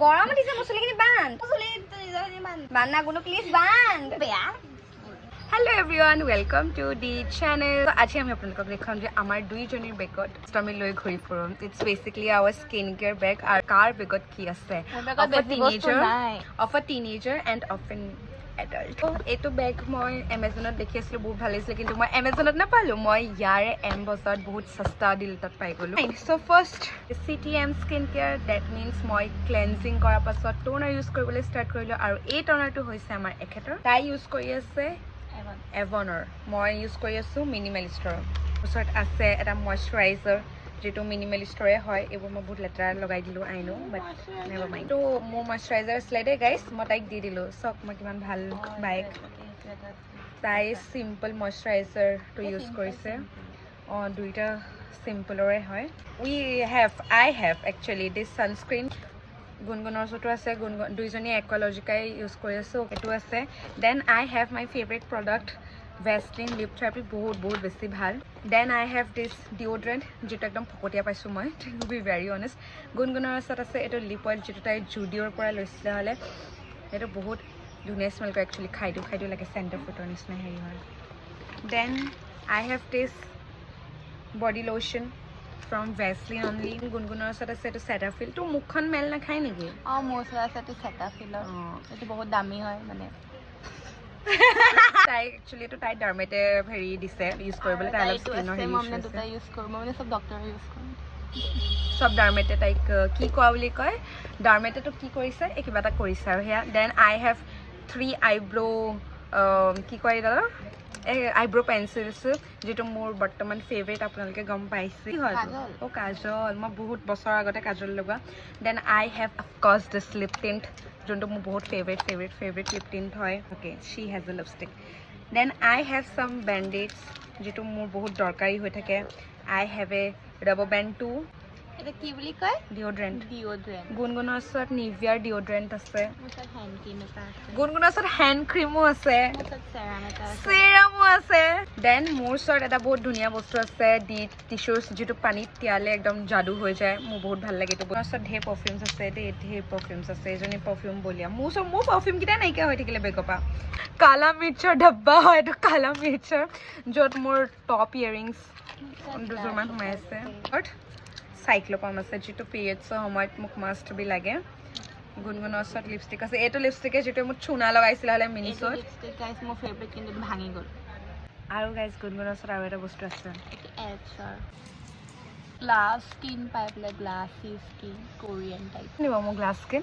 গৰম উঠিছে মোৰ চুলিখিনি বান্ধ বান্ধ না কোনো প্লিজ বান্ধ বেয়া Hello everyone, welcome to the channel. আজি আমি আপোনালোকক দেখাম যে আমাৰ দুইজনীৰ বেগত আমি লৈ ঘূৰি ফুৰোঁ. It's basically our skincare bag. আৰু কাৰ বেগত কি আছে? Of a teenager and of an adult. এইটো বেগ মই এমাজনত দেখি আছিলোঁ, বহুত ভাল লাগিছিলে, কিন্তু মই এমাজনত নাপালোঁ. মই ইয়াৰে এম বজাৰত বহুত সস্তা ডিলত পাই গ'লোঁ. So first CTM skincare, that means মই ক্লেনজিং কৰাৰ পাছত টোনাৰ ইউজ কৰিবলৈ ষ্টাৰ্ট কৰিলোঁ. আৰু এই টোনাৰটো হৈছে আমাৰ এখেতৰ, তাই ইউজ কৰি আছে এভনৰ, মই ইউজ কৰি আছোঁ মিনিমেলিষ্টৰ. ওচৰত আছে এটা মইশ্চাৰাইজাৰ যিটো মিনিমেলিষ্টৰে হয়. এইবোৰ মই বহুত লেতেৰা লগাই দিলোঁ, I know, but never mind. তো মোৰ মইশ্চাৰাইজাৰ আছিলে দেই গাইজ, মই তাইক দি দিলোঁ. চাওক মই কিমান ভাল বাইক। তাই চিম্পল মইশ্চাৰাইজাৰটো ইউজ কৰিছে। অঁ, দুইটা চিম্পলৰে হয়. I have actually this sunscreen. গুণগুণৰ ওচৰতো আছে, দুইজনীয়ে একলজিকাই ইউজ কৰি আছোঁ, এইটো আছে. Then I have my favourite product Vaseline lip therapy, বহুত বেছি ভাল. Then I have this deodorant, যিটো একদম ফকতীয়া পাইছোঁ মই, টু বি ভেৰি অনেষ্ট. গুণগুণৰ ওচৰত আছে এইটো লিপ অইল, যিটো তাই জুডিঅ'ৰ পৰা লৈছিলে হ'লে। সেইটো বহুত ধুনীয়া স্মেল কৰে একচুৱেলি, খাই দিওঁ লাগে, চেণ্টাৰ ফ্ৰুটৰ নিচিনা হেৰি হয়. Then I have this body lotion from Vaseline only. গুণগুণৰ ওচৰত আছে এইটো চেটাফিল. তোৰ মুখখন মেল নাখায় নেকি? অঁ, মোৰ ওচৰত আছে এইটো চেটাফিলৰ। এইটো বহুত দামী হয় মানে। তাই একচুৱেলি এইটো তাই ডাৰ্মেটে হেৰি দিছে ইউজ কৰিবলৈ, তাই অলপ স্কিনৰ হেৰি মই দুটা ইউজ কৰোঁ, মই মানে চব ডক্টৰে ইউজ কৰোঁ। চব ডাৰ্মেটে তাইক কি কোৱা বুলি কয়, ডাৰ্মেটেতো কি কৰিছে, এই কিবা এটা কৰিছে আৰু সেয়া. দেন আই হেভ 3 আইব্ৰ' কি কয় দাদা, এই আইব্ৰ' পেঞ্চিলছ, যিটো মোৰ বৰ্তমান ফেভৰেট, আপোনালোকে গম পাইছে। কি হয় অঁ, কাজল, মই বহুত বছৰৰ আগতে কাজল লগোৱা। Then I have of course this lip tint, যোনটো মোৰ বহুত ফেভৰেট লিপ টিণ্ট হয়। Okay, she has a lipstick. Then I have some bands, যিটো মোৰ বহুত দৰকাৰী হৈ থাকে. I have a rubber band too. এইটো কি বুলি কয়? ডিঅ'ড্ৰেণ্ট। ডিঅ'ড্ৰেণ্ট। গুণগুণৰ ওচৰত নিভিয়াৰ ডিঅ'ড্ৰেণ্ট আছে। মোৰ ওচৰত হেণ্ড ক্ৰীম এটা আছে। গুণগুণৰ ওচৰত হেণ্ড ক্ৰীমো আছে, মোৰ ওচৰত চেৰাম এটা আছে। চেৰামো আছে। দেন মোৰ ওচৰত এটা বহুত ধুনীয়া বস্তু আছে, টিচুজ, যিটো পানীত তিয়ালে একদম যাদু হৈ যায়, মোৰ বহুত ভাল লাগে এইটো। মোৰ ওচৰত ঢেৰ পাৰফিউমছ আছে দেই, ঢেৰ পাৰফিউমছ আছে। এজনী পাৰফিউম বলিয়া, মোৰ পাৰফিউমকেইটা নাইকিয়া হৈ থাকিলে বেগৰ পৰা। কালা মিৰ্চৰ ডাব্বা হয় এইটো, কালা মিৰ্চৰ, য'ত মোৰ টপ ইয়েৰিংছ দুযোৰমান সোমাই আছে। চাইক্ল'পাম আছে, যিটো পিৰিয়ডছৰ সময়ত মোক মাষ্ট বি লাগে। গুণগুণৰ ওচৰত লিপষ্টিক আছে, এইটো লিপষ্টিকে যিটো মোক চুনা লগাইছিলে হ'লে মিনিছত। লিপষ্টিক গাইজ মোৰ ফেভৰেট, কিন্তু ভাঙি গ'ল। আৰু গাইজ গুণগুণৰ ওচৰত আৰু এটা বস্তু আছে, এইটো এলছৰ গ্লাছ স্কিন পাই পেলাই, গ্লাছী স্কিন, কোৰিয়ান টাইপ। নিব মোৰ গ্লাছ স্কিন।